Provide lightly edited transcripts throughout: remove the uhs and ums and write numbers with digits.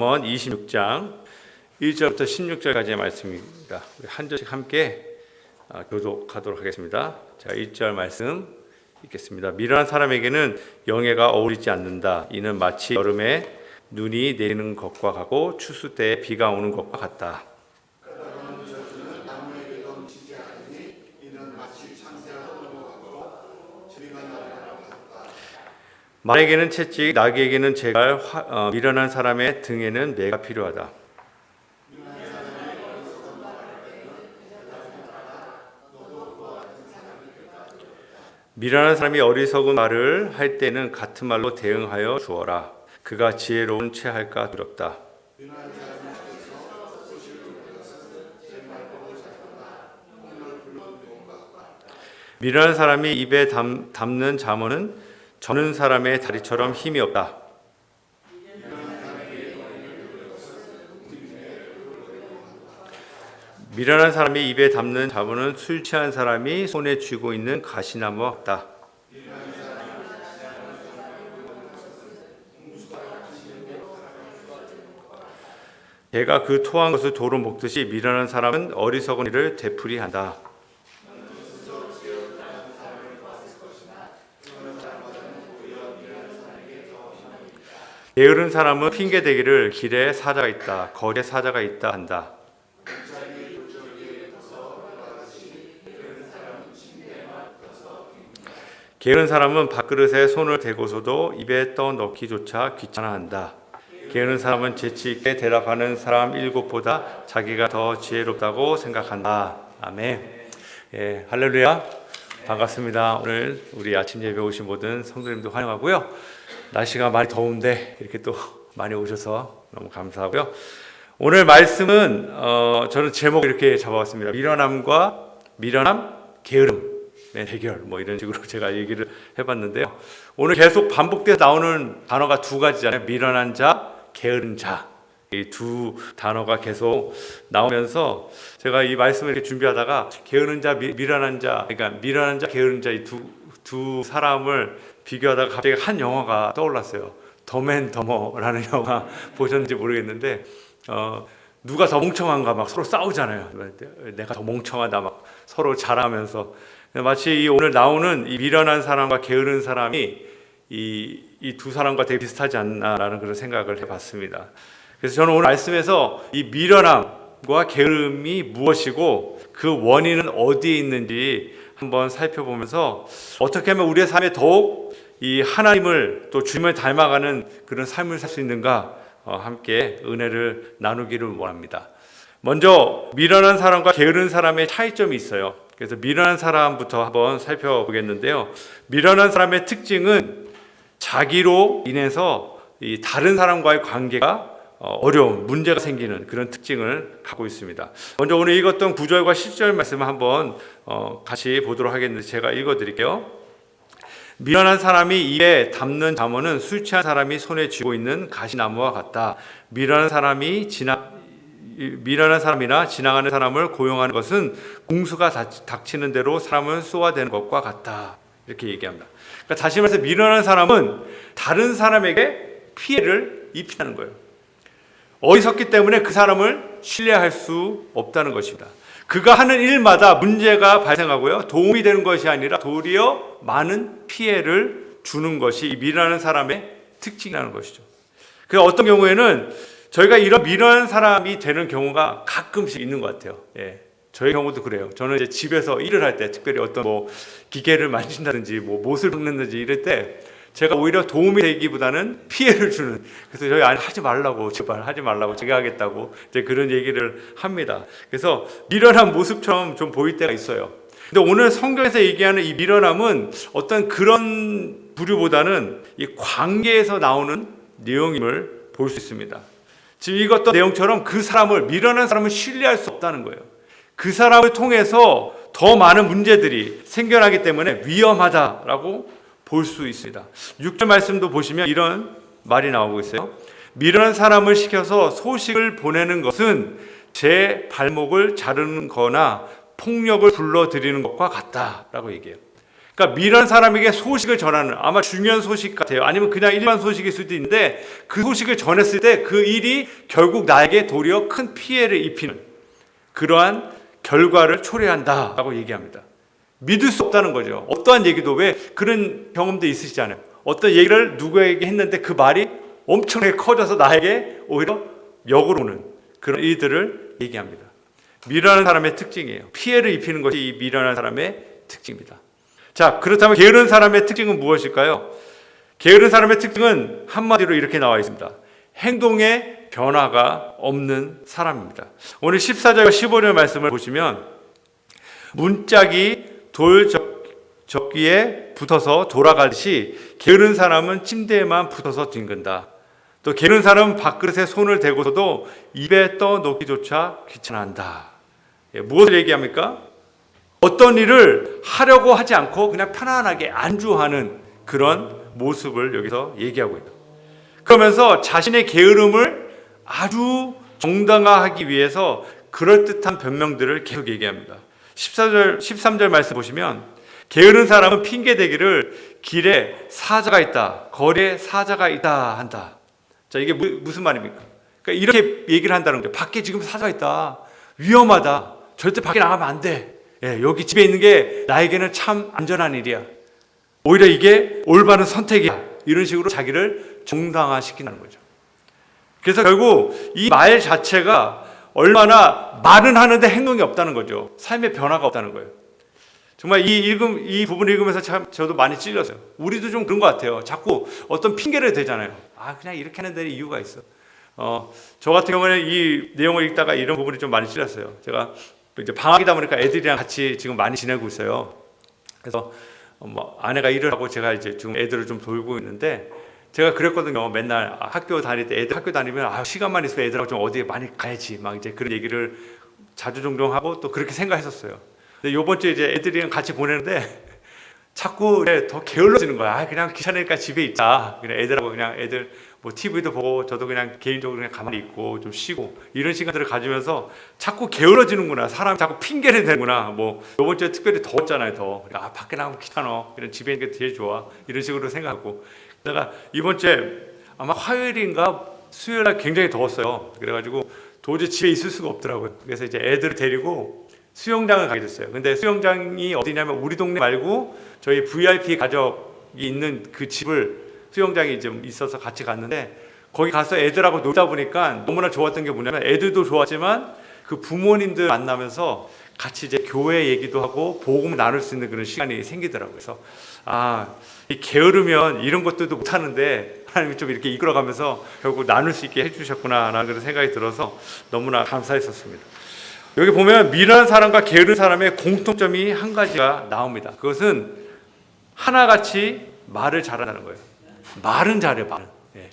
잠언 26장 1절부터 16절까지의 말씀입니다. 우리 한 절씩 함께 교독하도록 하겠습니다. 자, 1절 말씀 읽겠습니다. 미련한 사람에게는 영예가 어울리지 않는다. 이는 마치 여름에 눈이 내리는 것과 같고 추수 때에 비가 오는 것과 같다. 말에게는 채찍, 나귀에게는 재갈, 미련한 사람의 등에는 매가 필요하다. 미련한 사람이 어리석은 말을 할 때는 같은 말로 대응하여 주어라. 그가 지혜로운 채 할까 두렵다. 미련한 사람이 입에 담는 잠언은 저는 사람의 다리처럼 힘이 없다. 미련한 사람이 입에 담는 잠언은 술 취한 사람이 손에 쥐고 있는 가시나무와 같다. 개가 그 토한 것을 도로 먹듯이 미련한 사람은 어리석은 일을 되풀이한다. 게으른 사람은 핑계대기를 길에 사자가 있다, 거리에 사자가 있다 한다. 게으른 사람은 밥그릇에 손을 대고서도 입에 떠넣기조차 귀찮아한다. 게으른 사람은 재치있게 대답하는 사람 7보다 자기가 더 지혜롭다고 생각한다. 아멘. 예, 할렐루야. 반갑습니다. 오늘 우리 아침 예배 오신 모든 성도님들 환영하고요. 날씨가 많이 더운데 이렇게 또 많이 오셔서 너무 감사하고요. 오늘 말씀은 저는 제목 이렇게 잡아봤습니다. 미련함, 게으름의 대결, 이런 식으로 제가 얘기를 해봤는데요. 오늘 계속 반복돼서 나오는 단어가 두 가지잖아요. 미련한 자, 게으른 자. 이 두 단어가 계속 나오면서 제가 이 말씀을 이렇게 준비하다가 게으른 자, 미련한 자, 그러니까 미련한 자, 게으른 자 이 두 사람을 비교하다가 갑자기 한 영화가 떠올랐어요. 덤앤더머라는 영화 보셨는지 모르겠는데 누가 더 멍청한가 막 서로 싸우잖아요. 내가 더 멍청하다 막 서로 자랑하면서 마치 오늘 나오는 이 미련한 사람과 게으른 사람이 이 두 사람과 되게 비슷하지 않나라는 그런 생각을 해봤습니다. 그래서 저는 오늘 말씀에서 이 미련함과 게으름이 무엇이고 그 원인은 어디에 있는지 한번 살펴보면서 어떻게 하면 우리의 삶에 더욱 이 하나님을 또 주님을 닮아가는 그런 삶을 살 수 있는가 함께 은혜를 나누기를 원합니다. 먼저 미련한 사람과 게으른 사람의 차이점이 있어요. 그래서 미련한 사람부터 한번 살펴보겠는데요. 미련한 사람의 특징은 자기로 인해서 이 다른 사람과의 관계가 어려운 문제가 생기는 그런 특징을 갖고 있습니다. 먼저 오늘 읽었던 9절과 10절 말씀을 한번 같이 보도록 하겠는데 제가 읽어드릴게요. 미련한 사람이 입에 담는 잠언은 술 취한 사람이 손에 쥐고 있는 가시나무와 같다. 미련한 사람이나 지나가는 사람을 고용하는 것은 공수가 닥치는 대로 사람을 쏘아대는 것과 같다. 이렇게 얘기합니다. 그러니까 다시 말해서 미련한 사람은 다른 사람에게 피해를 입히는 거예요. 어리석기 때문에 그 사람을 신뢰할 수 없다는 것입니다. 그가 하는 일마다 문제가 발생하고요. 도움이 되는 것이 아니라 도리어 많은 피해를 주는 것이 이 미련한 사람의 특징이라는 것이죠. 그래서 어떤 경우에는 저희가 이런 미련한 사람이 되는 경우가 가끔씩 있는 것 같아요. 예. 저의 경우도 그래요. 저는 이제 집에서 일을 할 때 특별히 어떤 기계를 만진다든지 못을 긁는다든지 이럴 때 제가 오히려 도움이 되기보다는 피해를 주는. 그래서 저희 아니 하지 말라고 제발 하지 말라고 제가 하겠다고 이제 그런 얘기를 합니다. 그래서 미련한 모습처럼 좀 보일 때가 있어요. 근데 오늘 성경에서 얘기하는 이 미련함은 어떤 그런 부류보다는 이 관계에서 나오는 내용임을 볼 수 있습니다. 지금 읽었던 내용처럼 그 사람을 미련한 사람을 신뢰할 수 없다는 거예요. 그 사람을 통해서 더 많은 문제들이 생겨나기 때문에 위험하다라고 볼 수 있습니다. 6절 말씀도 보시면 이런 말이 나오고 있어요. 미련한 사람을 시켜서 소식을 보내는 것은 제 발목을 자르는 거나 폭력을 불러들이는 것과 같다라고 얘기해요. 그러니까 미련한 사람에게 소식을 전하는, 아마 중요한 소식 같아요. 아니면 그냥 일반 소식일 수도 있는데 그 소식을 전했을 때 그 일이 결국 나에게 도리어 큰 피해를 입히는 그러한 결과를 초래한다라고 얘기합니다. 믿을 수 없다는 거죠. 어떠한 얘기도, 왜 그런 경험도 있으시잖아요. 어떤 얘기를 누구에게 했는데 그 말이 엄청나게 커져서 나에게 오히려 역으로 오는 그런 일들을 얘기합니다. 미련한 사람의 특징이에요. 피해를 입히는 것이 이 미련한 사람의 특징입니다. 자, 그렇다면 게으른 사람의 특징은 무엇일까요? 게으른 사람의 특징은 한마디로 이렇게 나와 있습니다. 행동에 변화가 없는 사람입니다. 오늘 14절과 15절 말씀을 보시면 문짝이 돌적기에 붙어서 돌아가듯이 게으른 사람은 침대에만 붙어서 뒹근다. 또 게으른 사람은 밥그릇에 손을 대고서도 입에 떠넣기조차 귀찮아한다. 무엇을 얘기합니까? 어떤 일을 하려고 하지 않고 그냥 편안하게 안주하는 그런 모습을 여기서 얘기하고 있다. 그러면서 자신의 게으름을 아주 정당화하기 위해서 그럴듯한 변명들을 계속 얘기합니다. 13절 말씀 보시면 게으른 사람은 핑계대기를 길에 사자가 있다, 거리에 사자가 있다 한다. 자, 이게 무슨 말입니까? 그러니까 이렇게 얘기를 한다는 거죠. 밖에 지금 사자가 있다, 위험하다, 절대 밖에 나가면 안 돼. 여기 집에 있는 게 나에게는 참 안전한 일이야. 오히려 이게 올바른 선택이야. 이런 식으로 자기를 정당화시키는 거죠. 그래서 결국 이 말 자체가 얼마나 말은 하는데 행동이 없다는 거죠. 삶의 변화가 없다는 거예요. 정말 이 부분을 읽으면서 참 저도 많이 찔렸어요. 우리도 좀 그런 것 같아요. 자꾸 어떤 핑계를 대잖아요. 그냥 이렇게 하는 데는 이유가 있어. 저 같은 경우는 이 내용을 읽다가 이런 부분이 좀 많이 찔렸어요. 제가 이제 방학이다 보니까 애들이랑 같이 지금 많이 지내고 있어요. 그래서 아내가 일을 하고 제가 이제 지금 애들을 좀 돌고 있는데, 제가 그랬거든요. 맨날 학교 다닐 때 애들 학교 다니면 시간만 있으면 애들하고 좀 어디에 많이 가야지, 막 이제 그런 얘기를 자주 종종 하고 또 그렇게 생각했었어요. 근데 요번 주에 이제 애들이랑 같이 보내는데 자꾸 더 게을러지는 거야. 그냥 귀찮으니까 집에 있자. 그냥 애들하고 그냥 애들 TV도 보고 저도 그냥 개인적으로 그냥 가만히 있고 좀 쉬고 이런 시간들을 가지면서 자꾸 게을러지는구나. 사람이 자꾸 핑계를 대는구나. 요번 주에 특별히 더웠잖아요. 더. 밖에 나가면 귀찮아. 그냥 집에 있는 게 제일 좋아. 이런 식으로 생각하고. 그러다가 이번 주에 아마 화요일인가 수요일날 굉장히 더웠어요. 그래가지고 도저히 집에 있을 수가 없더라고요. 그래서 이제 애들을 데리고 수영장을 가게 됐어요. 근데 수영장이 어디냐면 우리 동네 말고 저희 VIP 가족이 있는 그 집을 수영장이 좀 있어서 같이 갔는데, 거기 가서 애들하고 놀다 보니까 너무나 좋았던 게 뭐냐면 애들도 좋았지만 그 부모님들 만나면서 같이 이제 교회 얘기도 하고 복음을 나눌 수 있는 그런 시간이 생기더라고요. 그래서 이 게으르면 이런 것들도 못 하는데 하나님이 좀 이렇게 이끌어가면서 결국 나눌 수 있게 해주셨구나라는 그런 생각이 들어서 너무나 감사했었습니다. 여기 보면 미련한 사람과 게으른 사람의 공통점이 한 가지가 나옵니다. 그것은 하나같이 말을 잘한다는 거예요. 말은 잘해요. 말은.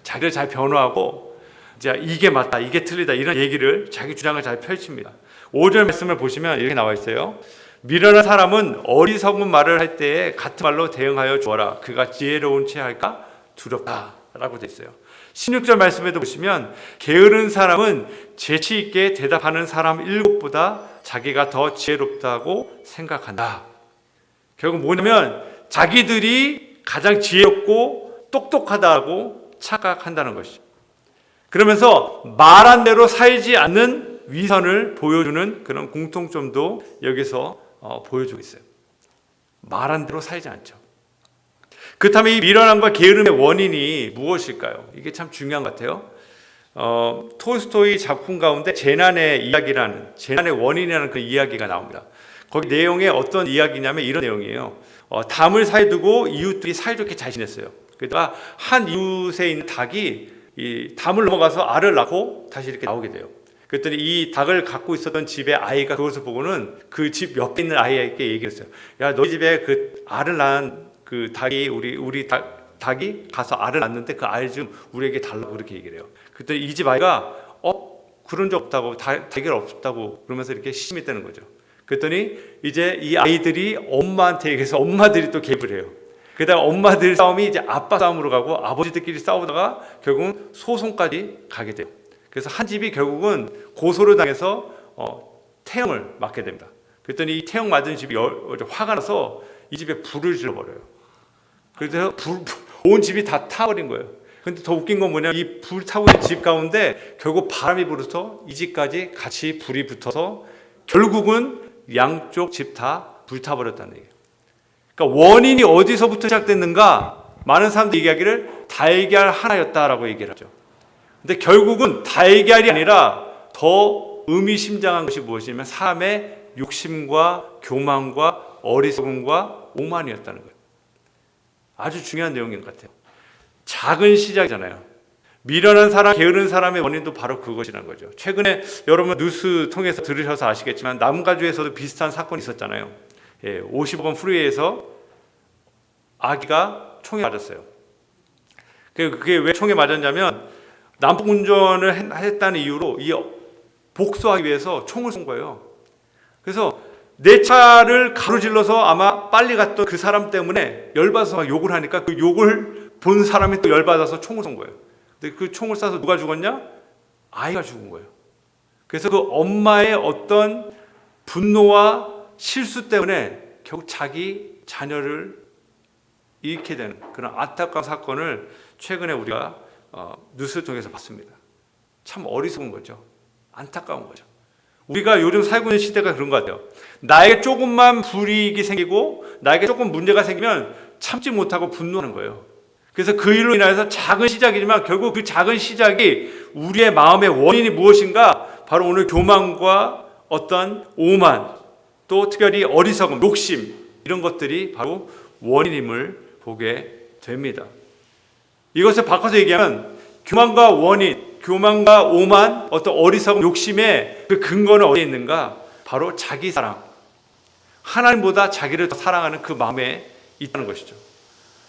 자기를 잘 변호하고 이제 이게 맞다, 이게 틀리다 이런 얘기를, 자기 주장을 잘 펼칩니다. 5절 말씀을 보시면 이렇게 나와 있어요. 미련한 사람은 어리석은 말을 할 때에 같은 말로 대응하여 주어라. 그가 지혜로운 채 할까 두렵다 라고 되어 있어요. 16절 말씀에도 보시면 게으른 사람은 재치 있게 대답하는 사람 7보다 자기가 더 지혜롭다고 생각한다. 결국 뭐냐면 자기들이 가장 지혜롭고 똑똑하다고 착각한다는 것이죠. 그러면서 말한 대로 살지 않는 위선을 보여주는 그런 공통점도 여기서 보여주고 있어요. 말한 대로 살지 않죠. 그렇다면 이 미련함과 게으름의 원인이 무엇일까요? 이게 참 중요한 것 같아요. 톨스토이 작품 가운데 재난의 원인이라는 그 이야기가 나옵니다. 거기 내용에 어떤 이야기냐면 이런 내용이에요. 담을 사이에 두고 이웃들이 사이좋게 잘 지냈어요. 그러다가 한 이웃에 있는 닭이 이 담을 넘어가서 알을 낳고 다시 이렇게 나오게 돼요. 그랬더니 이 닭을 갖고 있었던 집의 아이가 그것을 보고는 그 집 옆에 있는 아이에게 얘기했어요. 야, 너희 집에 그 알을 낳은 그 닭이 우리 닭이 가서 알을 낳는데 그 알 좀 우리에게 달라고 그렇게 얘기를 해요. 그랬더니 이 집 아이가 그런 적 없다고, 달걀 없다고 그러면서 이렇게 시심했다는 거죠. 그랬더니 이제 이 아이들이 엄마한테 얘기해서 엄마들이 또 개입을 해요. 그러다가 엄마들 싸움이 이제 아빠 싸움으로 가고 아버지들끼리 싸우다가 결국은 소송까지 가게 돼요. 그래서 한 집이 결국은 고소를 당해서 태형을 맞게 됩니다. 그랬더니 이 태형 맞은 집이 화가 나서 이 집에 불을 질러버려요. 그래서 온 집이 다 타버린 거예요. 근데 더 웃긴 건 뭐냐, 이 불 타고 있는 집 가운데 결국 바람이 불어서 이 집까지 같이 불이 붙어서 결국은 양쪽 집 다 불타버렸다는 얘기예요. 그러니까 원인이 어디서부터 시작됐는가? 많은 사람들이 얘기하기를 달걀 하나였다라고 얘기를 하죠. 근데 결국은 달걀이 아니라 더 의미심장한 것이 무엇이냐면 사람의 욕심과 교만과 어리석음과 오만이었다는 거예요. 아주 중요한 내용인 것 같아요. 작은 시작이잖아요. 미련한 사람, 게으른 사람의 원인도 바로 그것이라는 거죠. 최근에 여러분 뉴스 통해서 들으셔서 아시겠지만 남가주에서도 비슷한 사건이 있었잖아요. 55번 프리웨이에서 아기가 총에 맞았어요. 그게 왜 총에 맞았냐면 난폭 운전을 했다는 이유로 복수하기 위해서 총을 쏜 거예요. 그래서 내 차를 가로질러서 아마 빨리 갔던 그 사람 때문에 열받아서 막 욕을 하니까 그 욕을 본 사람이 또 열받아서 총을 쏜 거예요. 근데 그 총을 쏴서 누가 죽었냐? 아이가 죽은 거예요. 그래서 그 엄마의 어떤 분노와 실수 때문에 결국 자기 자녀를 잃게 되는 그런 안타까운 사건을 최근에 우리가 뉴스를 통해서 봤습니다. 참 어리석은 거죠. 안타까운 거죠. 우리가 요즘 살고 있는 시대가 그런 것 같아요. 나에게 조금만 불이익이 생기고 나에게 조금 문제가 생기면 참지 못하고 분노하는 거예요. 그래서 그 일로 인해서 작은 시작이지만 결국 그 작은 시작이 우리의 마음의 원인이 무엇인가? 바로 오늘 교만과 어떤 오만, 또 특별히 어리석음, 욕심, 이런 것들이 바로 원인임을 보게 됩니다. 이것을 바꿔서 얘기하면 교만과 원인, 교만과 오만, 어떤 어리석음, 욕심의 그 근거는 어디에 있는가? 바로 자기 사랑, 하나님보다 자기를 더 사랑하는 그 마음에 있다는 것이죠.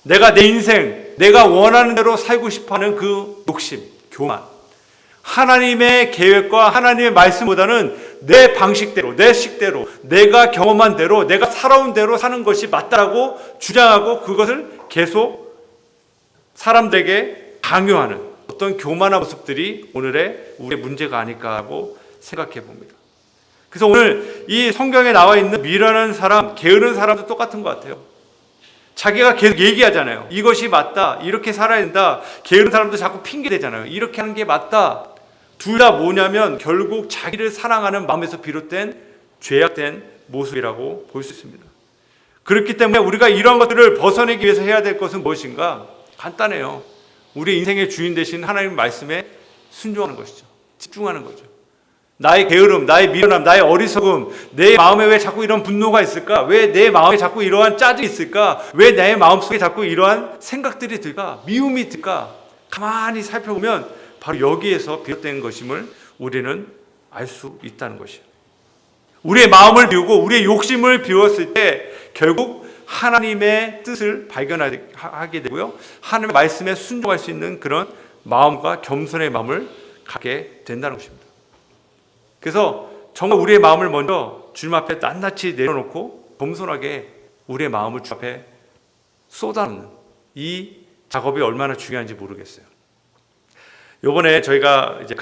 내가 내 인생, 내가 원하는 대로 살고 싶어하는 그 욕심, 교만, 하나님의 계획과 하나님의 말씀보다는 내 방식대로, 내 식대로, 내가 경험한 대로, 내가 살아온 대로 사는 것이 맞다라고 주장하고 그것을 계속 사람들에게 강요하는 어떤 교만한 모습들이 오늘의 우리의 문제가 아닐까 하고 생각해 봅니다. 그래서 오늘 이 성경에 나와 있는 미련한 사람, 게으른 사람도 똑같은 것 같아요. 자기가 계속 얘기하잖아요. 이것이 맞다. 이렇게 살아야 된다. 게으른 사람도 자꾸 핑계대잖아요. 이렇게 하는 게 맞다. 둘 다 뭐냐면 결국 자기를 사랑하는 마음에서 비롯된 죄악된 모습이라고 볼 수 있습니다. 그렇기 때문에 우리가 이런 것들을 벗어내기 위해서 해야 될 것은 무엇인가? 간단해요. 우리 인생의 주인 되신 하나님 말씀에 순종하는 것이죠. 집중하는 거죠. 나의 게으름, 나의 미련함, 나의 어리석음, 내 마음에 왜 자꾸 이런 분노가 있을까? 왜 내 마음에 자꾸 이러한 짜증이 있을까? 왜 내 마음속에 자꾸 이러한 생각들이 들까? 미움이 들까? 가만히 살펴보면 바로 여기에서 비롯된 것임을 우리는 알 수 있다는 것이에요. 우리의 마음을 비우고 우리의 욕심을 비웠을 때 결국 하나님의 뜻을 발견하게 되고요. 하나님의 말씀에 순종할 수 있는 그런 마음과 겸손의 마음을 갖게 된다는 것입니다. 그래서 정말 우리의 마음을 먼저 주님 앞에 낱낱이 내려놓고 겸손하게 우리의 마음을 주 앞에 쏟아놓는 이 작업이 얼마나 중요한지 모르겠어요. 이번에 저희가 이제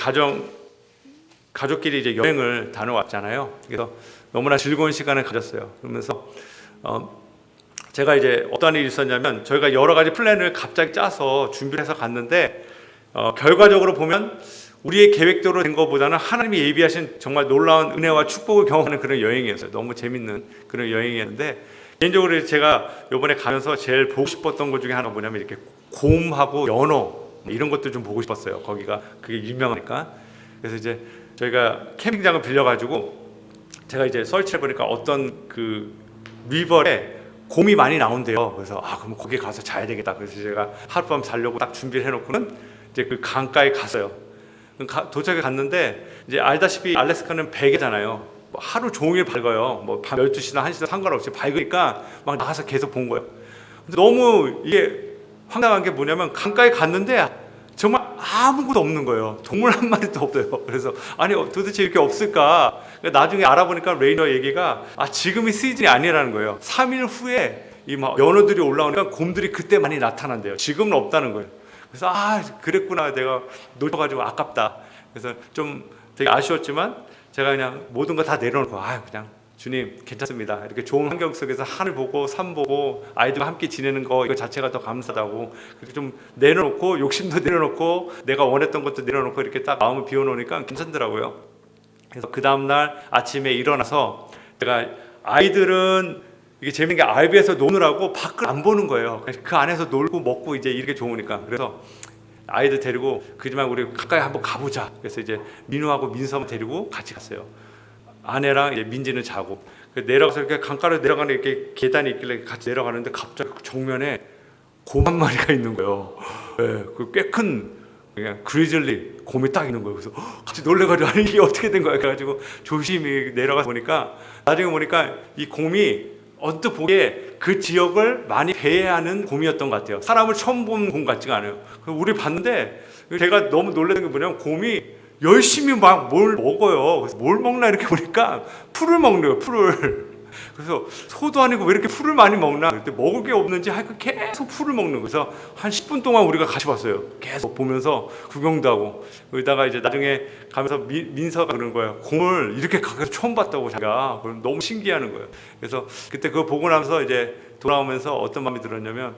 가족끼리 이제 여행을 다녀왔잖아요. 그래서 너무나 즐거운 시간을 가졌어요. 그러면서 제가 이제 어떤 일이 있었냐면 저희가 여러 가지 플랜을 갑자기 짜서 준비를 해서 갔는데 결과적으로 보면 우리의 계획대로 된 것보다는 하나님이 예비하신 정말 놀라운 은혜와 축복을 경험하는 그런 여행이었어요. 너무 재밌는 그런 여행이었는데 개인적으로 제가 이번에 가면서 제일 보고 싶었던 것 중에 하나가 뭐냐면 이렇게 곰하고 연어 이런 것도 좀 보고 싶었어요. 거기가 그게 유명하니까. 그래서 이제 저희가 캠핑장을 빌려가지고 제가 이제 설치해 보니까 어떤 그 리버에 곰이 많이 나온대요. 그래서 그럼 거기 가서 자야 되겠다. 그래서 제가 하룻밤 자려고 딱 준비를 해놓고는 이제 그 강가에 갔어요. 도착해 갔는데 이제 알다시피 알래스카는 베개잖아요. 하루 종일 밝아요. 뭐 밤 12시나 1시나 상관없이 밝으니까 막 나가서 계속 본 거예요. 근데 너무 이게 황당한 게 뭐냐면 강가에 갔는데 정말 아무것도 없는 거예요. 동물 한 마리도 없어요. 그래서 아니 도대체 이렇게 없을까? 나중에 알아보니까 레이너 얘기가 지금이 시즌이 아니라는 거예요. 3일 후에 이 막 연어들이 올라오니까 곰들이 그때 많이 나타난대요. 지금은 없다는 거예요. 그래서 그랬구나. 내가 놓쳐가지고 아깝다. 그래서 좀 되게 아쉬웠지만 제가 그냥 모든 거 다 내려놓고 그냥 주님 괜찮습니다. 이렇게 좋은 환경 속에서 하늘 보고 산 보고 아이들과 함께 지내는 거 이거 자체가 더 감사하다고, 그렇게 좀 내려놓고 욕심도 내려놓고 내가 원했던 것도 내려놓고 이렇게 딱 마음을 비워놓으니까 괜찮더라고요. 그래서 그 다음날 아침에 일어나서 제가 아이들은 이게 재밌는 게 아이비에서 노느라고 밖을 안 보는 거예요. 그 안에서 놀고 먹고 이제 이렇게 좋으니까. 그래서 아이들 데리고 그지만 우리 가까이 한번 가보자. 그래서 이제 민우하고 민서만 데리고 같이 갔어요. 아내랑 이제 민지는 자고 내려가서 이렇게 강가로 내려가는 이렇게 계단이 있길래 같이 내려가는데 갑자기 정면에 곰 한 마리가 있는 거예요. 네, 그 꽤 큰 그냥 그리즐리 곰이 딱 있는 거예요. 그래서 같이 놀래가지고 아니 이게 어떻게 된 거야? 그래가지고 조심히 내려가서 보니까 나중에 보니까 이 곰이 언뜻 보기에 그 지역을 많이 배회하는 곰이었던 것 같아요. 사람을 처음 본 곰 같지가 않아요. 우리 봤는데 제가 너무 놀라는 게 뭐냐면 곰이 열심히 막 뭘 먹어요. 그래서 뭘 먹나 이렇게 보니까 풀을 먹네요. 풀을. 그래서 소도 아니고 왜 이렇게 풀을 많이 먹나? 그때 먹을 게 없는지 하여튼 계속 풀을 먹는 거예요. 그래서 한 10분 동안 우리가 같이 봤어요. 계속 보면서 구경도 하고. 그러다가 이제 나중에 가면서 민서가 그러는 거예요. 곰을 이렇게 가까이서 처음 봤다고 자기가. 그럼 너무 신기해하는 거예요. 그래서 그때 그거 보고 나서 이제 돌아오면서 어떤 마음이 들었냐면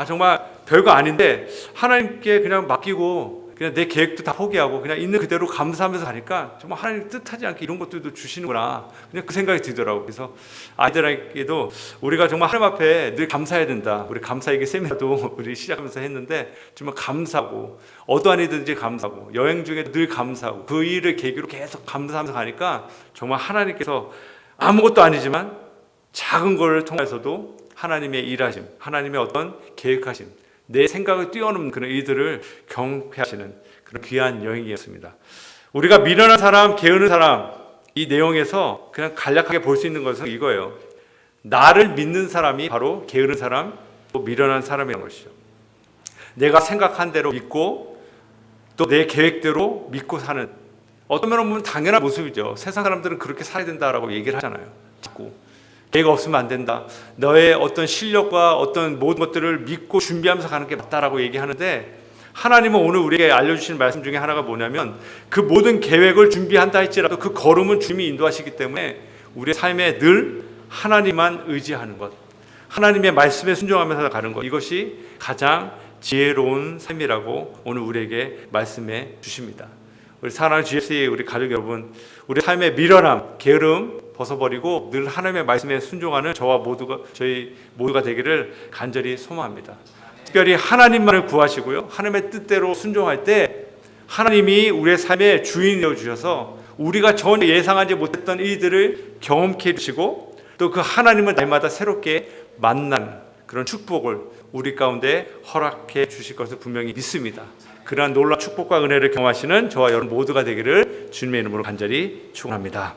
정말 별거 아닌데 하나님께 그냥 맡기고 그냥 내 계획도 다 포기하고 그냥 있는 그대로 감사하면서 가니까 정말 하나님 뜻하지 않게 이런 것들도 주시는구나, 그냥 그 생각이 들더라고요. 그래서 아이들에게도 우리가 정말 하나님 앞에 늘 감사해야 된다. 우리 감사에게 세미나도 우리 시작하면서 했는데 정말 감사하고 어떠한 일든지 감사하고 여행 중에 늘 감사하고 그 일을 계기로 계속 감사하면서 가니까 정말 하나님께서 아무것도 아니지만 작은 걸 통해서도 하나님의 일하심, 하나님의 어떤 계획하심, 내 생각을 뛰어넘는 그런 일들을 경험하시는 그런 귀한 여행이었습니다. 우리가 미련한 사람, 게으른 사람, 이 내용에서 그냥 간략하게 볼 수 있는 것은 이거예요. 나를 믿는 사람이 바로 게으른 사람, 또 미련한 사람이라는 것이죠. 내가 생각한 대로 믿고 또 내 계획대로 믿고 사는, 어떤 면으로 보면 당연한 모습이죠. 세상 사람들은 그렇게 살아야 된다라고 얘기를 하잖아요. 자꾸 계획 없으면 안 된다. 너의 어떤 실력과 어떤 모든 것들을 믿고 준비하면서 가는 게 맞다라고 얘기하는데, 하나님은 오늘 우리에게 알려주시는 말씀 중에 하나가 뭐냐면 그 모든 계획을 준비한다 할지라도 그 걸음은 주님이 인도하시기 때문에 우리의 삶에 늘 하나님만 의지하는 것, 하나님의 말씀에 순종하면서 가는 것, 이것이 가장 지혜로운 삶이라고 오늘 우리에게 말씀해 주십니다. 우리 사랑하는 GFC 우리 가족 여러분, 우리 삶의 미련함, 게으름 벗어버리고 늘 하나님의 말씀에 순종하는 저희 모두가 되기를 간절히 소망합니다. 특별히 하나님만을 구하시고요, 하나님의 뜻대로 순종할 때 하나님이 우리의 삶의 주인이 되어 주셔서 우리가 전혀 예상하지 못했던 일들을 경험케 해주시고 또 그 하나님을 날마다 새롭게 만나는 그런 축복을 우리 가운데 허락해 주실 것을 분명히 믿습니다. 그러한 놀라운 축복과 은혜를 경험하시는 저와 여러분 모두가 되기를 주님의 이름으로 간절히 축원합니다.